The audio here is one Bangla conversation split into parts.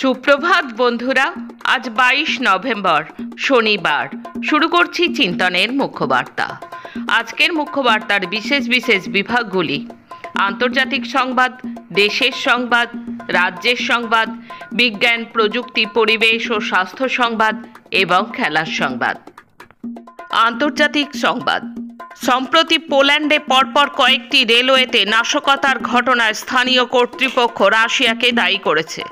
সুপ্রভাত বন্ধুরা, আজ 22 নভেম্বর শনিবার। শুরু করছি চিন্তনের মুখ্যবার্তা। আজকের মুখ্যবার্তার বিশেষ বিশেষ বিভাগগুলি: আন্তর্জাতিক সংবাদ, দেশের সংবাদ, রাজ্যের সংবাদ, বিজ্ঞান, প্রযুক্তি, পরিবেশ ও স্বাস্থ্য সংবাদ এবং খেলার সংবাদ। আন্তর্জাতিক সংবাদ। সম্প্রতি পোল্যান্ডে পরপর কয়েকটি রেলওয়েতে নাশকতার ঘটনায় স্থানীয় কর্তৃপক্ষ রাশিয়াকে দায়ী করেছে।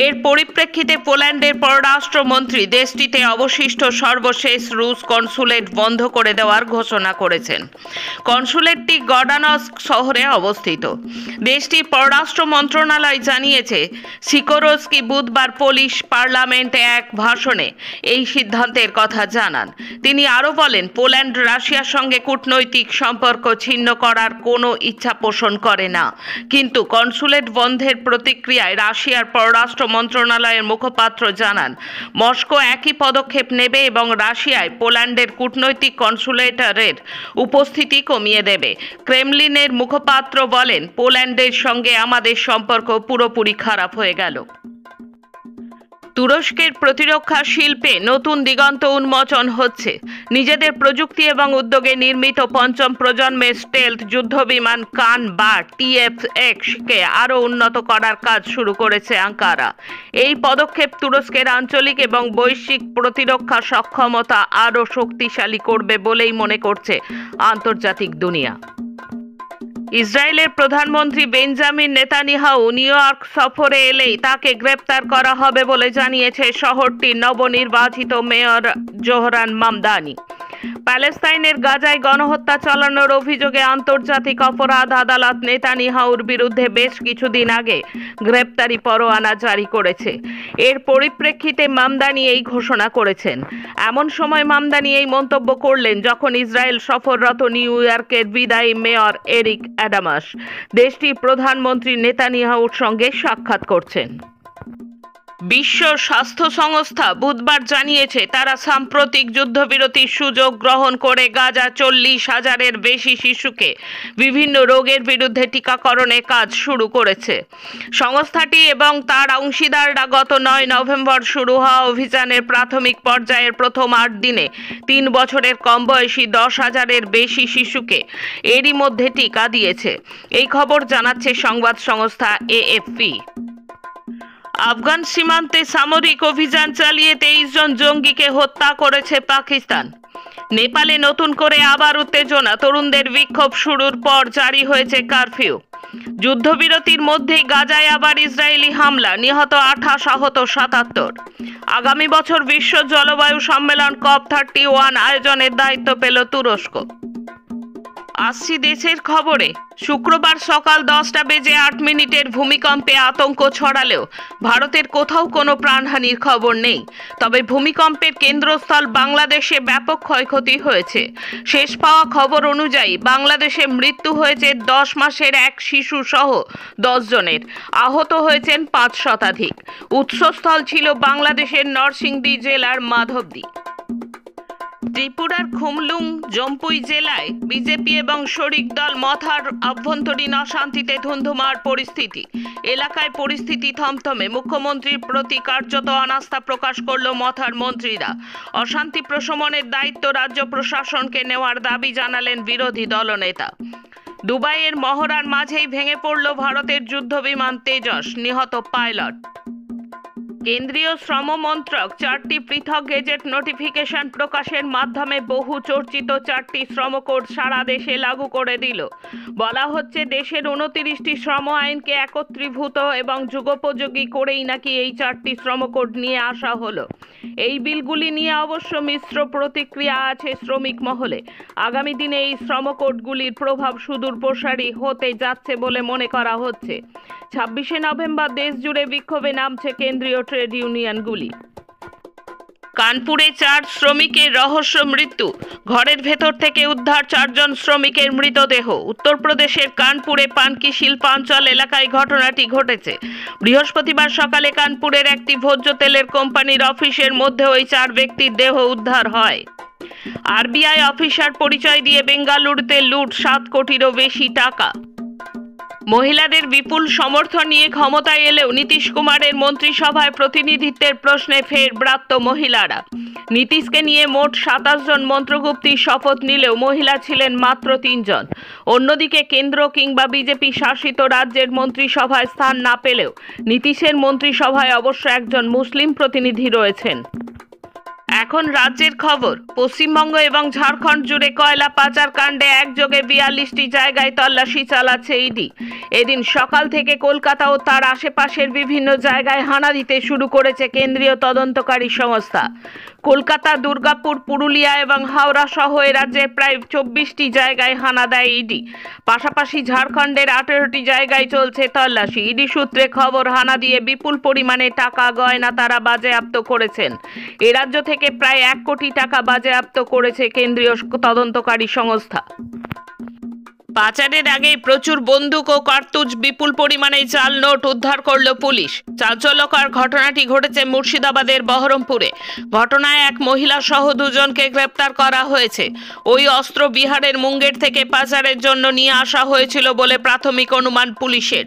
এর পরিপ্রেক্ষিতে পোল্যান্ডের পররাষ্ট্রমন্ত্রী দেশটিতে অবশিষ্ট সর্বশেষ রুশ কনসুলেট বন্ধ করে দেওয়ার ঘোষণা করেছেন। কনসুলেটটি গডানস্ক শহরে অবস্থিত। দেশটির পররাষ্ট্র মন্ত্রণালয় জানিয়েছে, সিকোরস্কি বুধবার পোলিশ পার্লামেন্টে এক ভাষণে এই সিদ্ধান্তের কথা জানান। তিনি আরও বলেন, পোল্যান্ড রাশিয়ার সঙ্গে কূটনৈতিক সম্পর্ক ছিন্ন করার কোনো ইচ্ছা পোষণ করে না, কিন্তু কনসুলেট বন্ধের প্রতিক্রিয়ায় রাশিয়ার পররাষ্ট্র মন্ত্রণালয়ের মুখপাত্র জানান, মস্কো একই পদক্ষেপ নেবে এবং রাশিয়ায় পোল্যান্ডের কূটনৈতিক কনসুলেটের উপস্থিতি কমিয়ে দেবে। ক্রেমলিনের মুখপাত্র বলেন, পোল্যান্ডের সঙ্গে আমাদের সম্পর্ক পুরোপুরি খারাপ হয়ে গেল। তুরস্কের প্রতিরক্ষা শিল্পে নতুন দিগন্ত উন্মোচন হচ্ছে। নিজেদের প্রযুক্তি এবং উদ্যোগে নির্মিত পঞ্চম প্রজন্মের স্টেলথ যুদ্ধবিমান কান বা TFX-কে আরও উন্নত করার কাজ শুরু করেছে আঙ্কারা। এই পদক্ষেপ তুরস্কের আঞ্চলিক এবং বৈশ্বিক প্রতিরক্ষা সক্ষমতা আরও শক্তিশালী করবে বলেই মনে করছে আন্তর্জাতিক দুনিয়া। ইসরায়েলের প্রধানমন্ত্রী বেঞ্জামিন নেতানিয়াহু নিউ ইয়র্ক সফরে এলেই তাকে গ্রেপ্তার করা হবে বলে জানিয়েছে শহরটির নবনির্বাচিত মেয়র জোহরান মামদানি। প্যালেস্তাইনের গাজায় গণহত্যা চালানোর অভিযোগে আন্তর্জাতিক অপরাধ আদালত নেতানিয়াহুর বিরুদ্ধে বেশ কিছুদিন আগে গ্রেপ্তারি পরোয়ানা জারি করেছে। এর পরিপ্রেক্ষিতে মামদানি এই ঘোষণা করেছেন। এমন সময় মামদানি এই মন্তব্য করলেন যখন ইসরায়েল সফররত নিউ ইয়র্কের বিদায়ী মেয়র এরিক অ্যাডামাস দেশটির প্রধানমন্ত্রী নেতানিয়াহুর সঙ্গে সাক্ষাৎ করছেন। বিশ্ব স্বাস্থ্য সংস্থা বুধবার জানিয়েছে, তারা সাম্প্রতিক যুদ্ধবিরতির সুযোগ গ্রহণ করে গাজা 40,000-এর বেশি শিশুকে বিভিন্ন রোগের বিরুদ্ধে টিকাকরণের কাজ শুরু করেছে। সংস্থাটি এবং তার অংশীদাররা গত 9 নভেম্বর শুরু হওয়া অভিযানের প্রাথমিক পর্যায়ের প্রথম 8 দিনে 3 বছরের কম বয়সী 10,000-এর বেশি শিশুকে এরই মধ্যে টিকা দিয়েছে। এই খবর জানাচ্ছে সংবাদ সংস্থা AFP। আফগান সীমান্তে সামরিক অভিযান চালিয়ে 23 জন জঙ্গিকে হত্যা করেছে পাকিস্তান। নেপালে নতুন করে আবার উত্তেজনা, তরুণদের বিক্ষোভ শুরুর পর জারি হয়েছে কারফিউ। যুদ্ধবিরতির মধ্যেই গাজায় আবার ইসরায়েলি হামলা, নিহত 28, আহত 77। আগামী বছর বিশ্ব জলবায়ু সম্মেলন COP31 আয়োজনের দায়িত্ব পেল তুরস্ক। আসছি দেশের খবরে। শুক্রবার সকাল 10:08 ভূমিকম্পে আতঙ্ক ছড়ালেও ভারতের কোথাও কোনো প্রাণহানির খবর নেই। তবে ভূমিকম্পের কেন্দ্রস্থল বাংলাদেশে ব্যাপক ক্ষয়ক্ষতি হয়েছে। শেষ পাওয়া খবর অনুযায়ী বাংলাদেশে মৃত্যু হয়েছে 10 মাসের এক শিশু সহ 10 জনের, আহত হয়েছেন 5 শতাধিক। উৎসস্থল ছিল বাংলাদেশের নরসিংদী জেলার মাধবদী। ত্রিপুরার খুমলুং জম্পুই জেলায় বিজেপি এবং শরিক দল মথার আভ্যন্তরীণ অশান্তিতে ধুন্ধুমার পরিস্থিতি। এলাকায় পরিস্থিতি থমথমে। মুখ্যমন্ত্রীর প্রতি কার্যত অনাস্থা প্রকাশ করল মথার মন্ত্রীরা। অশান্তি প্রশমনের দায়িত্ব রাজ্য প্রশাসনকে নেওয়ার দাবি জানালেন বিরোধী দলনেতা। দুবাইয়ের মহড়ার মাঝেই ভেঙে পড়ল ভারতের যুদ্ধবিমান তেজস, নিহত পাইলট। কেন্দ্রীয় শ্রম মন্ত্রক 4টি পৃথক গেজেট নোটিফিকেশন প্রকাশের মাধ্যমে বহু চর্চিত 4টি শ্রম কোড সারা দেশে লাগু করে দিল। বলা হচ্ছে, দেশের 29টি শ্রম আইনকে একত্রীভূত এবং যুগোপযোগী করেই নাকি এই 4টি শ্রম কোড নিয়ে আসা হলো। এই বিলগুলি নিয়ে অবশ্য মিশ্র প্রতিক্রিয়া আছে শ্রমিক মহলে। আগামী দিনে এই শ্রম কোডগুলির প্রভাব সুদূর প্রসারী হতে যাচ্ছে বলে মনে করা হচ্ছে। 26 নভেম্বর দেশ জুড়ে বিক্ষোভে নামছে কেন্দ্রীয় ট্রেড ইউনিয়নগুলি। কানপুরে 4 শ্রমিকের রহস্য মৃত্যু, ঘরের ভেতর থেকে উদ্ধার 4 জন শ্রমিকের মৃতদেহ। উত্তরপ্রদেশের কানপুরে পানকি শিল্পাঞ্চল এলাকায় ঘটনাটি ঘটেছে। বৃহস্পতিবার সকালে কানপুরের একটি ভোজ্য তেলের কোম্পানির অফিসের মধ্যে ওই 4 ব্যক্তির দেহ উদ্ধার হয়। RBI অফিসার পরিচয় দিয়ে বেঙ্গালুরুতে লুট 7 কোটিরও বেশি টাকা। মহিলাদের বিপুল সমর্থন নিয়ে ক্ষমতায় এলেও নীতিশ কুমারের মন্ত্রিসভায় প্রতিনিধিত্বের প্রশ্নে ফের ব্রাত্য মহিলারা। নীতিশকে নিয়ে মোট 27 জন মন্ত্রগুপ্তির শপথ নিলেও মহিলা ছিলেন মাত্র 3 জন। অন্যদিকে কেন্দ্র কিংবা বিজেপি শাসিত রাজ্যের মন্ত্রিসভায় স্থান না পেলেও নীতিশের মন্ত্রিসভায় অবশ্য একজন মুসলিম প্রতিনিধি রয়েছেন। এখন রাজ্যের খবর। পশ্চিমবঙ্গ এবং ঝাড়খণ্ড জুড়ে কয়লা পাচার কাণ্ডে একযোগে 42টি জায়গায় তল্লাশি চালাচ্ছে ইডি। এদিন সকাল থেকে কলকাতা ও তার আশেপাশের বিভিন্ন জায়গায় হানা দিতে শুরু করেছে কেন্দ্রীয় তদন্তকারী সংস্থা। কলকাতা, দুর্গাপুর, পুরুলিয়া এবং হাওড়া সহ রাজ্যের প্রায় 24টি জায়গায় হানা দেয় ইডি। পাশাপাশি ঝাড়খণ্ডের 18টি জায়গায় চলছে তল্লাশি। ইডি সূত্রে খবর, হানা দিয়ে বিপুল পরিমাণে টাকা, গয়না তারা বাজেয়াপ্ত করেছেন। এ রাজ্য থেকে প্রায় 1 কোটি টাকা বাজেয়াপ্ত করেছে কেন্দ্রীয় তদন্তকারী সংস্থা। পাচারের আগে প্রচুর বন্দুক ও কার্তুজ, বিপুল পরিমাণে জাল নোট উদ্ধার করল পুলিশ। চাঞ্চল্যকর ঘটনাটি ঘটেছে মুর্শিদাবাদের বহরমপুরে। ঘটনায় এক মহিলা সহ 2 জনকে গ্রেপ্তার করা হয়েছে। ওই অস্ত্র বিহারের মুঙ্গের থেকে পাচারের জন্য নিয়ে আসা হয়েছিল বলে প্রাথমিক অনুমান পুলিশের।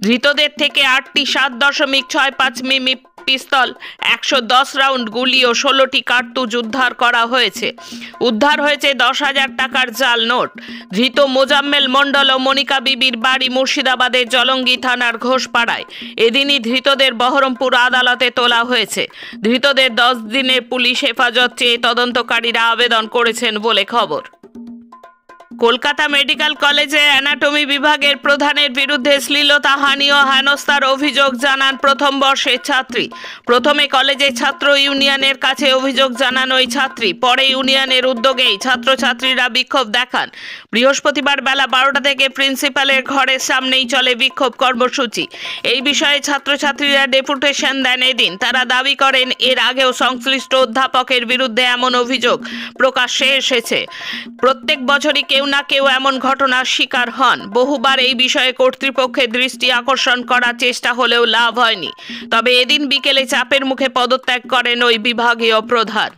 ধৃতদের থেকে 8টি 7.65 মিমি পিস্তল, 110 রাউন্ড গুলি ও 16টি কার্তুজ উদ্ধার করা হয়েছে। উদ্ধার হয়েছে 10,000 টাকার জাল নোট। ধৃত মোজাম্মেল মণ্ডল ও মনিকা বিবির বাড়ি মুর্শিদাবাদের জলঙ্গি থানার ঘোষপাড়ায়। এদিনই ধৃতদের বহরমপুর আদালতে তোলা হয়েছে। ধৃতদের 10 দিনের পুলিশ হেফাজত চেয়ে তদন্তকারীরা আবেদন করেছেন বলে খবর। কলকাতা মেডিকেল কলেজে অ্যানাটমি বিভাগের প্রধানের বিরুদ্ধে শ্লীলতাহানি ও হেনস্থার অভিযোগ জানান প্রথম বর্ষের ছাত্রী। প্রথমে কলেজের ছাত্র ইউনিয়নের কাছে অভিযোগ জানান ওই ছাত্রী। পরে ইউনিয়নের উদ্যোগেই ছাত্রছাত্রীরা বিক্ষোভ দেখান। বৃহস্পতিবার বেলা 12টা থেকে প্রিন্সিপালের ঘরের সামনেই চলে বিক্ষোভ কর্মসূচি। এই বিষয়ে ছাত্রছাত্রীরা ডেপুটেশন দেন এদিন। তারা দাবি করেন, এর আগেও সংশ্লিষ্ট অধ্যাপকের বিরুদ্ধে এমন অভিযোগ প্রকাশ্যে এসেছে। প্রত্যেক বছরই কেউ না কেউ এমন ঘটনার শিকার হন। বহুবার এই বিষয়ে কর্তৃপক্ষের দৃষ্টি আকর্ষণ করার চেষ্টা হলেও লাভ হয়নি। তবে এদিন বিকেলে চাপের মুখে পদত্যাগ করেন ওই বিভাগীয় প্রধান।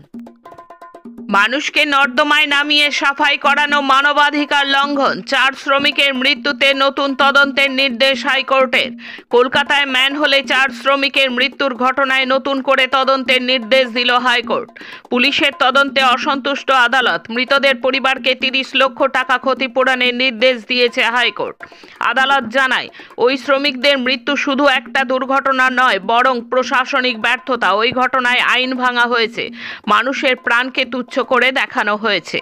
মানুষকে নর্দমায় নামিয়ে সাফাই করানো মানবাধিকার লঙ্ঘন। 4 শ্রমিকের মৃত্যুতে নতুন তদন্তের নির্দেশ হাইকোর্টের। কলকাতায় ম্যানহোলে 4 শ্রমিকের মৃত্যুর ঘটনায় নতুন করে তদন্তের নির্দেশ দিল হাইকোর্ট। পুলিশের তদন্তে অসন্তুষ্ট আদালত। মৃতদের পরিবারকে 30 লক্ষ টাকা ক্ষতিপূরণের নির্দেশ দিয়েছে হাইকোর্ট। আদালত জানায়, ওই শ্রমিকদের মৃত্যু শুধু একটা দুর্ঘটনা নয়, বরং প্রশাসনিক ব্যর্থতা। ওই ঘটনায় আইন ভাঙা হয়েছে, মানুষের প্রাণকে তুচ্ছ করে দেখানো হয়েছে।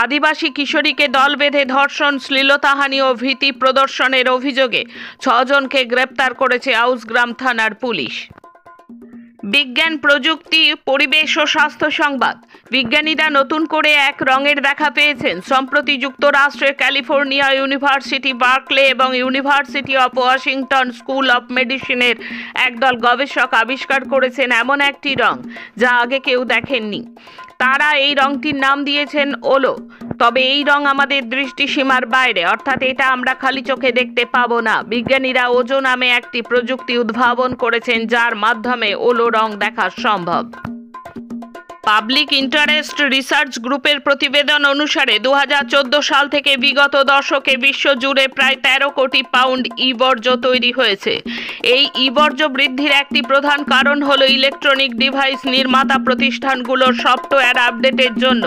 আদিবাসী কিশোরীকে দল বেঁধে ধর্ষণ, শ্লীলতাহানি ও ভীতি প্রদর্শনের অভিযোগে 6 জনকে গ্রেপ্তার করেছে আউসগ্রাম থানার পুলিশ। বিজ্ঞান, প্রযুক্তি, পরিবেশ ও স্বাস্থ্য সংবাদ। বিজ্ঞানীরা নতুন করে এক রঙের দেখা পেয়েছেন। সম্প্রতি যুক্তরাষ্ট্রের ক্যালিফোর্নিয়া ইউনিভার্সিটি, বার্কলে এবং university of Washington school of মেডিসিনের একদল গবেষক আবিষ্কার করেছেন এমন একটি রং যা আগে কেউ দেখেননি। তারা এই রংটির নাম দিয়েছেন ওলো। তবে এই রং আমাদের দৃষ্টিসীমার বাইরে, অর্থাৎ এটা আমরা খালি চোখে দেখতে পাবো না। বিজ্ঞানীরা ওজো নামে একটি প্রযুক্তি উদ্ভাবন করেছেন, যার মাধ্যমে ওলো রং দেখা সম্ভব। পাবলিক ইন্টারেস্ট রিসার্চ গ্রুপের প্রতিবেদন অনুসারে 2014 সাল থেকে বিগত দশকে বিশ্বজুড়ে প্রায় 13 কোটি পাউন্ড ই-বর্জ্য তৈরি হয়েছে। এই ই-বর্জ্য বৃদ্ধির একটি প্রধান কারণ হলো ইলেকট্রনিক ডিভাইস নির্মাতা প্রতিষ্ঠানগুলোর সফটওয়্যার আপডেটের জন্য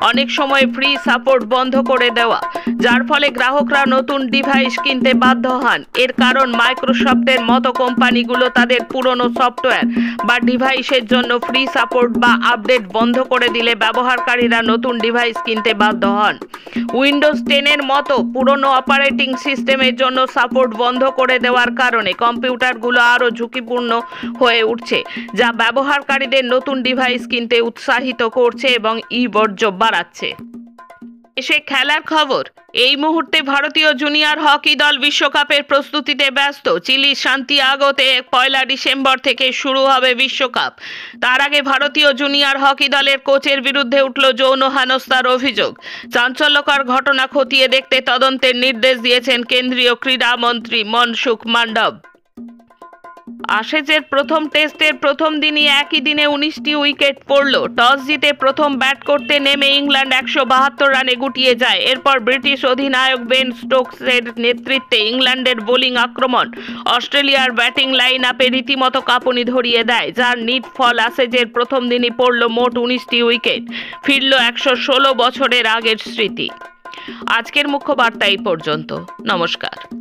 অনেক সময় ফ্রি সাপোর্ট বন্ধ করে দেওয়া, যার ফলে গ্রাহকরা নতুন ডিভাইস কিনতে বাধ্য হন। এর কারণ, মাইক্রোসফটের মতো কোম্পানিগুলো তাদের পুরনো সফটওয়্যার বা ডিভাইসের জন্য ফ্রি সাপোর্ট বা আপডেট বন্ধ করে দিলে ব্যবহারকারীরা নতুন ডিভাইস কিনতে বাধ্য হন। উইন্ডোজ 10-এর মতো পুরনো অপারেটিং সিস্টেমের জন্য সাপোর্ট বন্ধ করে দেওয়ার কারণে কম্পিউটারগুলো আরও ঝুঁকিপূর্ণ হয়ে উঠছে, যা ব্যবহারকারীদের নতুন ডিভাইস কিনতে উৎসাহিত করছে এবং ই-বর্জ্য বাড়াচ্ছে। এসে খেলার খবর। এই মুহূর্তে ভারতীয় জুনিয়র হকি দল বিশ্বকাপের প্রস্তুতিতে ব্যস্ত। চিলির সান্তিয়াগোতে 1 ডিসেম্বর থেকে শুরু হবে বিশ্বকাপ। তার আগে ভারতীয় জুনিয়র হকি দলের কোচের বিরুদ্ধে উঠল যৌন হেনস্থার অভিযোগ। চাঞ্চল্যকর ঘটনা খতিয়ে দেখতে তদন্তের নির্দেশ দিয়েছেন কেন্দ্রীয় ক্রীড়া মন্ত্রী মনসুখ মান্ডব। অ্যাশেজের প্রথম টেস্টের প্রথম দিনই একই দিনে 19টি উইকেট পড়ল। টস জিতে প্রথম ব্যাট করতে নেমে ইংল্যান্ড 172 রানে গুটিয়ে যায়। এরপর ব্রিটিশ অধিনায়ক বেন স্টোকসের নেতৃত্বে ইংল্যান্ডের বোলিং আক্রমণ অস্ট্রেলিয়ার ব্যাটিং লাইন আপে রীতিমতো কাঁপুনি ধরিয়ে দেয়, যার নিট ফল অ্যাশেজের প্রথম দিনই পড়ল মোট 19টি উইকেট। ফিরল 116 বছরের আগের স্মৃতি। আজকের মুখ্য বার্তা এই পর্যন্ত। নমস্কার।